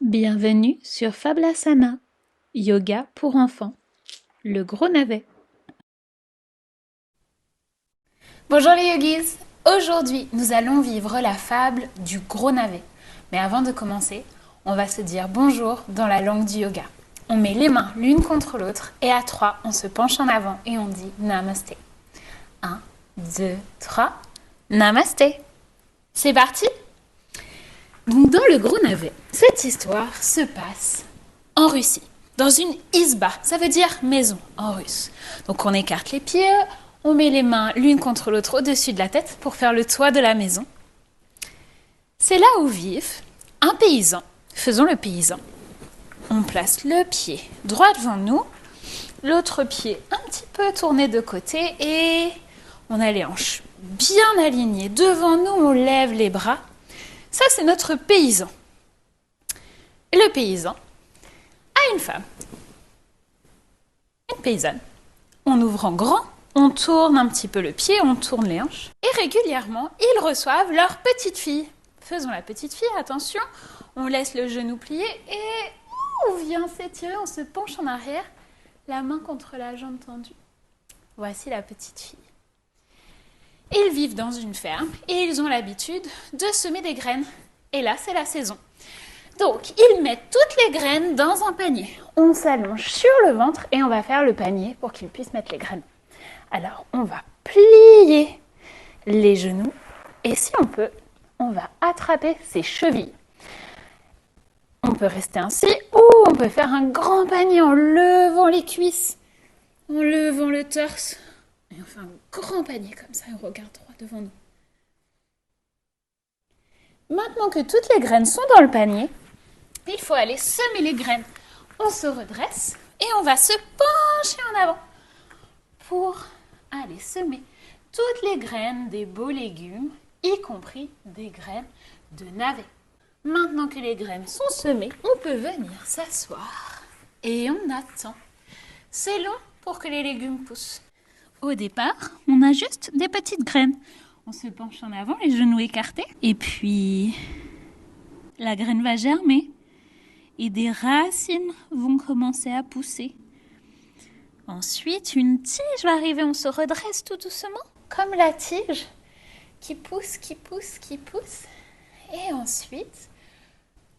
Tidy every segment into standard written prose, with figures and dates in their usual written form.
Bienvenue sur Fablasana, yoga pour enfants, le gros navet. Bonjour les yogis, aujourd'hui nous allons vivre la fable du gros navet. Mais avant de commencer, on va se dire bonjour dans la langue du yoga. On met les mains l'une contre l'autre et à 3, on se penche en avant et on dit Namasté. 1, 2, 3, Namasté. C'est parti? Donc dans le gros navet, cette histoire se passe en Russie, dans une isba, ça veut dire maison en russe. Donc on écarte les pieds, on met les mains l'une contre l'autre au-dessus de la tête pour faire le toit de la maison. C'est là où vivent un paysan. Faisons le paysan. On place le pied droit devant nous, l'autre pied un petit peu tourné de côté et on a les hanches bien alignées. Devant nous, on lève les bras. Ça, c'est notre paysan. Et le paysan a une femme, une paysanne. On ouvre en grand, on tourne un petit peu le pied, on tourne les hanches. Et régulièrement, ils reçoivent leur petite fille. Faisons la petite fille, attention. On laisse le genou plié et on vient s'étirer, on se penche en arrière, la main contre la jambe tendue. Voici la petite fille. Ils vivent dans une ferme et ils ont l'habitude de semer des graines. Et là, c'est la saison. Donc, ils mettent toutes les graines dans un panier. On s'allonge sur le ventre et on va faire le panier pour qu'ils puissent mettre les graines. Alors, on va plier les genoux et si on peut, on va attraper ses chevilles. On peut rester ainsi ou on peut faire un grand panier en levant les cuisses, en levant le torse. Et on fait un grand panier comme ça et on regarde droit devant nous. Maintenant que toutes les graines sont dans le panier, il faut aller semer les graines. On se redresse et on va se pencher en avant pour aller semer toutes les graines des beaux légumes, y compris des graines de navet. Maintenant que les graines sont semées, on peut venir s'asseoir et on attend. C'est long pour que les légumes poussent. Au départ, on a juste des petites graines. On se penche en avant, les genoux écartés. Et puis, la graine va germer. Et des racines vont commencer à pousser. Ensuite, une tige va arriver. On se redresse tout doucement, comme la tige qui pousse, qui pousse, qui pousse. Et ensuite,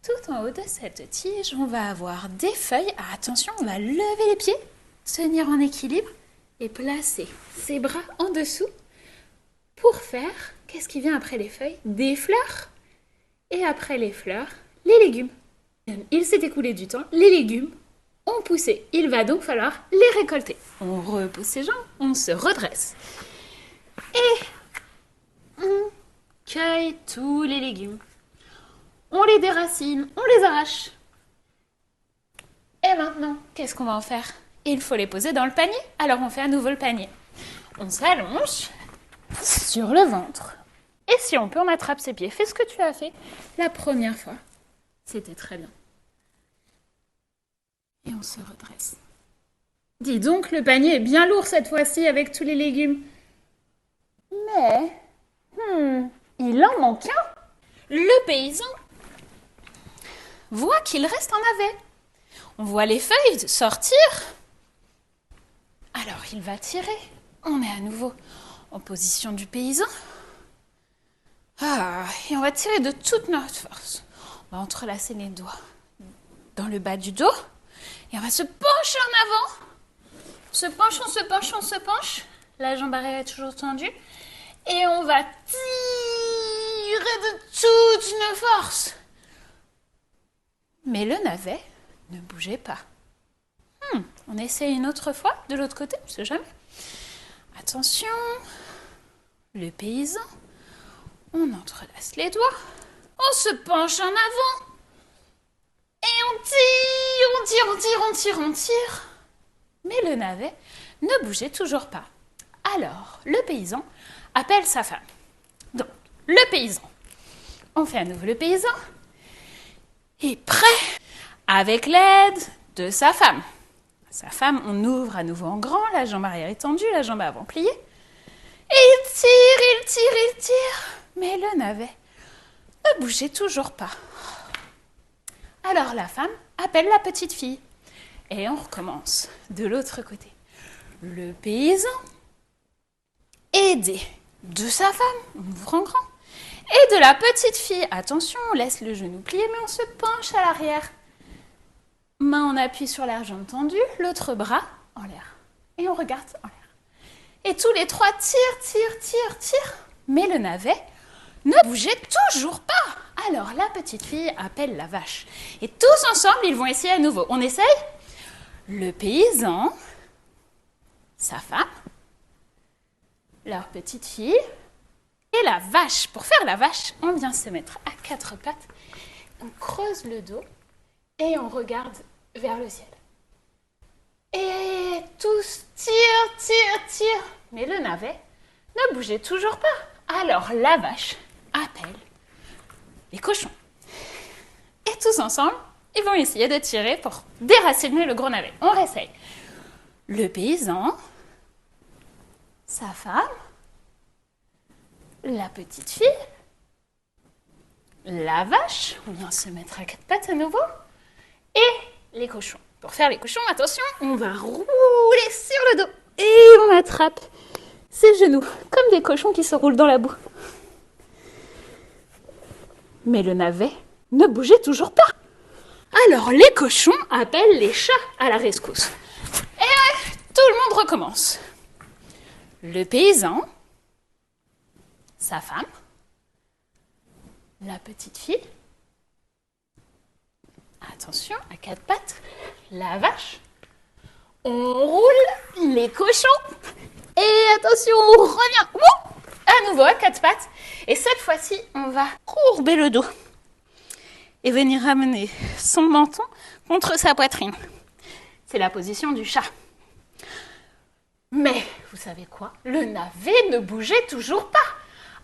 tout en haut de cette tige, on va avoir des feuilles. Ah, attention, on va lever les pieds, tenir en équilibre et placer ses bras en dessous pour faire, qu'est-ce qui vient après les feuilles? Des fleurs. Et après les fleurs, les légumes. Il s'est écoulé du temps, les légumes ont poussé. Il va donc falloir les récolter. On repousse ses jambes, on se redresse. Et on cueille tous les légumes. On les déracine, on les arrache. Et maintenant, qu'est-ce qu'on va en faire? Il faut les poser dans le panier. Alors on fait à nouveau le panier. On s'allonge sur le ventre. Et si on peut, on attrape ses pieds. Fais ce que tu as fait la première fois. C'était très bien. Et on se redresse. Dis donc, le panier est bien lourd cette fois-ci avec tous les légumes. Mais, il en manque un. Le paysan voit qu'il reste un navet. On voit les feuilles sortir. Alors il va tirer. On est à nouveau en position du paysan. Et on va tirer de toute notre force. On va entrelacer les doigts dans le bas du dos. Et on va se pencher en avant. Se penche, on se penche, on se penche. La jambe arrière est toujours tendue. Et on va tirer de toute nos forces. Mais le navet ne bougeait pas. On essaie une autre fois, de l'autre côté, on ne sait jamais. Attention, le paysan, on entrelace les doigts, on se penche en avant, et on tire. Mais le navet ne bougeait toujours pas. Alors, le paysan appelle sa femme. Donc, le paysan, on fait à nouveau le paysan, est prêt avec l'aide de sa femme. Sa femme, on ouvre à nouveau en grand, la jambe arrière est tendue, la jambe avant pliée. Et il tire. Mais le navet ne bougeait toujours pas. Alors Alors la femme appelle la petite fille. Et on recommence de l'autre côté. Le paysan, aidé de sa femme, on ouvre en grand, et de la petite fille. Attention, on laisse le genou plié, mais on se penche à l'arrière. Main en appui sur la jambe tendue, l'autre bras en l'air. Et on regarde en l'air. Et tous les trois tirent. Mais le navet ne bougeait toujours pas. Alors la petite fille appelle la vache. Et tous ensemble, ils vont essayer à nouveau. On essaye ? Le paysan, sa femme, leur petite fille et la vache. Pour faire la vache, on vient se mettre à quatre pattes. On creuse le dos et on regarde vers le ciel. Et tous tirent. Mais le navet ne bougeait toujours pas. Alors la vache appelle les cochons. Et tous ensemble, ils vont essayer de tirer pour déraciner le gros navet. On réessaye. Le paysan, sa femme, la petite fille, la vache, on vient se mettre à quatre pattes à nouveau, et les cochons. Pour faire les cochons, attention, on va rouler sur le dos et on attrape ses genoux, comme des cochons qui se roulent dans la boue. Mais le navet ne bougeait toujours pas. Alors les cochons appellent les chats à la rescousse. Et tout le monde recommence. Le paysan, sa femme, la petite fille, attention, à quatre pattes, la vache, on roule les cochons, et attention, on revient, à nouveau à quatre pattes, et cette fois-ci, on va courber le dos, et venir ramener son menton contre sa poitrine. C'est la position du chat. Mais, vous savez quoi ? Le navet ne bougeait toujours pas.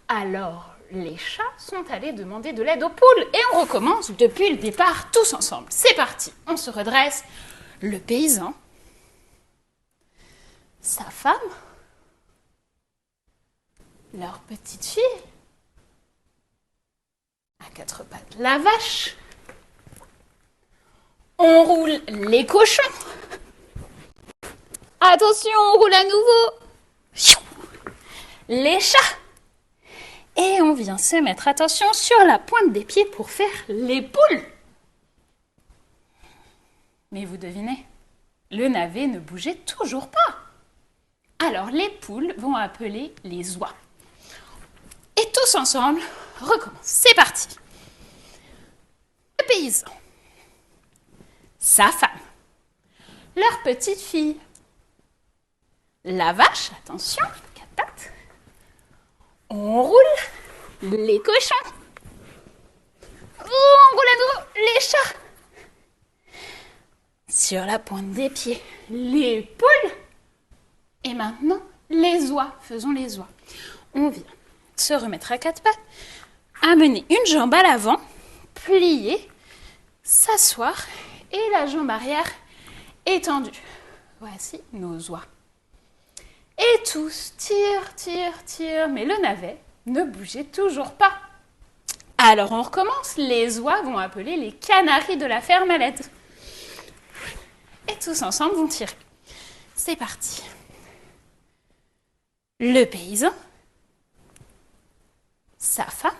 Alors, les chats sont allés demander de l'aide aux poules. Et on recommence depuis le départ, tous ensemble. C'est parti, on se redresse. Le paysan, sa femme, leur petite fille, à quatre pattes, la vache. On roule les cochons. Attention, on roule à nouveau. Les chats. Et on vient se mettre, attention, sur la pointe des pieds pour faire les poules. Mais vous devinez, le navet ne bougeait toujours pas. Alors les poules vont appeler les oies. Et tous ensemble, recommence. C'est parti. Le paysan, sa femme, leur petite fille, la vache, attention, quatre pattes. On roule les cochons. On roule à nouveau les chats. Sur la pointe des pieds, les poules. Et maintenant, les oies. Faisons les oies. On vient se remettre à quatre pattes, amener une jambe à l'avant, plier, s'asseoir et la jambe arrière étendue. Voici nos oies. Et tous tirent, mais le navet ne bougeait toujours pas. Alors on recommence, les oies vont appeler les canaris de la ferme à l'aide. Et tous ensemble vont tirer. C'est parti. Le paysan, sa femme,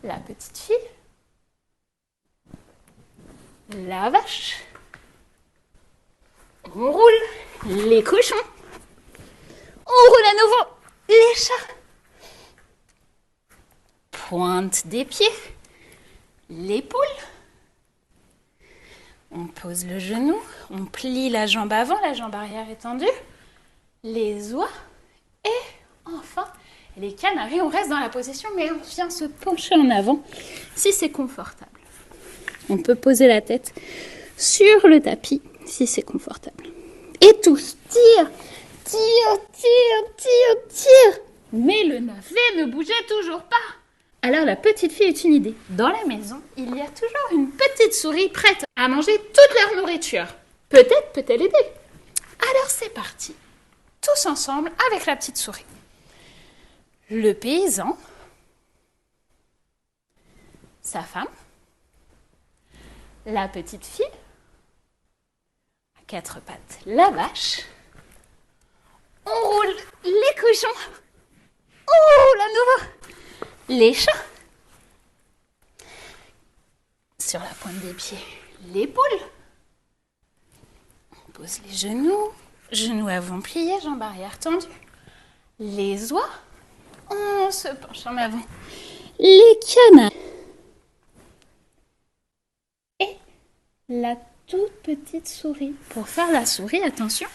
la petite fille, la vache. On roule les cochons. On roule à nouveau les chats. Pointe des pieds, les poules. On pose le genou, on plie la jambe avant, la jambe arrière étendue. Les oies et enfin les canaris. On reste dans la position mais on vient se pencher en avant si c'est confortable. On peut poser la tête sur le tapis si c'est confortable. Et tous tirent. Mais le navet ne bougeait toujours pas. Alors la petite fille eut une idée. Dans la maison, il y a toujours une petite souris prête à manger toute leur nourriture. Peut-être peut-elle aider. Alors c'est parti. Tous ensemble avec la petite souris. Le paysan, sa femme, la petite fille. À quatre pattes, la vache. On roule les cochons. Oh, la nouveau. Les chats. Sur la pointe des pieds, les poules. On pose les genoux. Genoux avant pliés, jambes arrière tendues. Les oies. On se penche en avant. Les canards. Et la toute petite souris. Pour faire la souris, attention,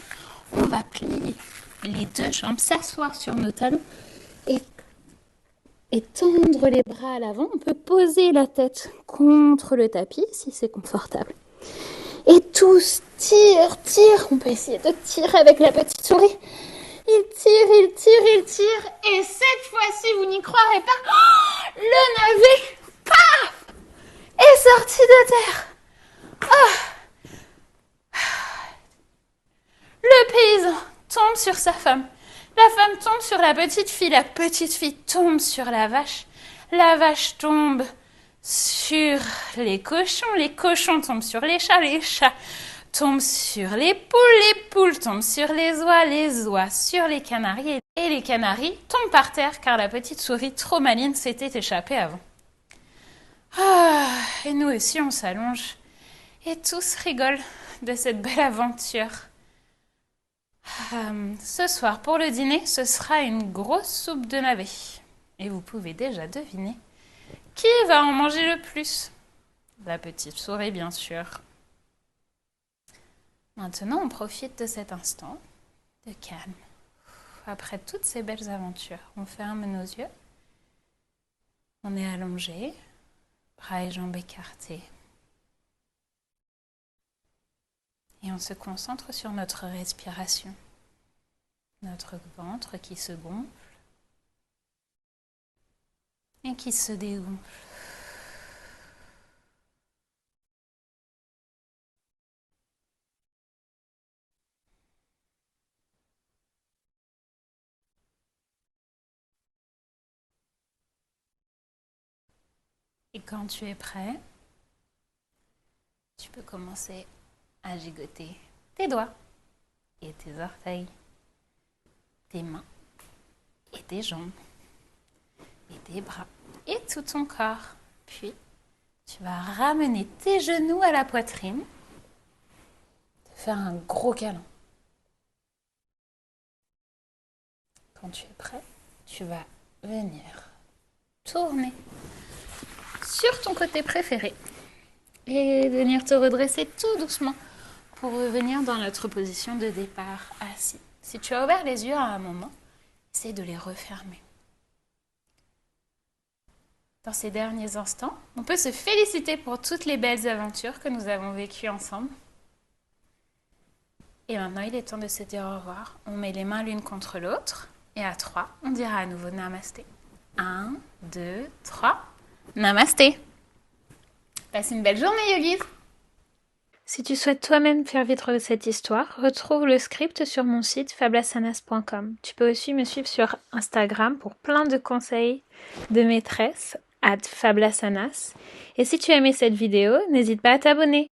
on va plier les deux jambes, s'asseoir sur nos talons et tendre les bras à l'avant. On peut poser la tête contre le tapis si c'est confortable. Et tous tirent. On peut essayer de tirer avec la petite souris. Il tire. Et cette fois-ci, vous n'y croirez pas, le navet, paf, est sorti de terre. Le paysan tombe sur sa femme. La femme tombe sur la petite fille. La petite fille tombe sur la vache. La vache tombe sur les cochons. Les cochons tombent sur les chats. Les chats tombent sur les poules tombent sur les oies sur les canaris, et les canaris tombent par terre car la petite souris trop maligne s'était échappée avant. Et nous aussi on s'allonge et tous rigolent de cette belle aventure. Ce soir pour le dîner, ce sera une grosse soupe de navet. Et vous pouvez déjà deviner qui va en manger le plus. La petite souris bien sûr. Maintenant, on profite de cet instant de calme. Après toutes ces belles aventures, on ferme nos yeux. On est allongé, bras et jambes écartés. Et on se concentre sur notre respiration. Notre ventre qui se gonfle et qui se dégonfle. Et quand tu es prêt, tu peux commencer à gigoter tes doigts et tes orteils, tes mains et tes jambes et tes bras et tout ton corps. Puis, tu vas ramener tes genoux à la poitrine, te faire un gros câlin. Quand tu es prêt, tu vas venir tourner sur ton côté préféré et venir te redresser tout doucement pour revenir dans notre position de départ assis. Si tu as ouvert les yeux à un moment, essaie de les refermer. Dans ces derniers instants, on peut se féliciter pour toutes les belles aventures que nous avons vécues ensemble. Et maintenant, il est temps de se dire au revoir. On met les mains l'une contre l'autre et à 3, on dira à nouveau Namasté. 1, 2, 3. Namasté. Passe une belle journée, yogis. Si tu souhaites toi-même faire vivre cette histoire, retrouve le script sur mon site fablasanas.com. Tu peux aussi me suivre sur Instagram pour plein de conseils de maîtresse @fablasanas. Et si tu as aimé cette vidéo, n'hésite pas à t'abonner.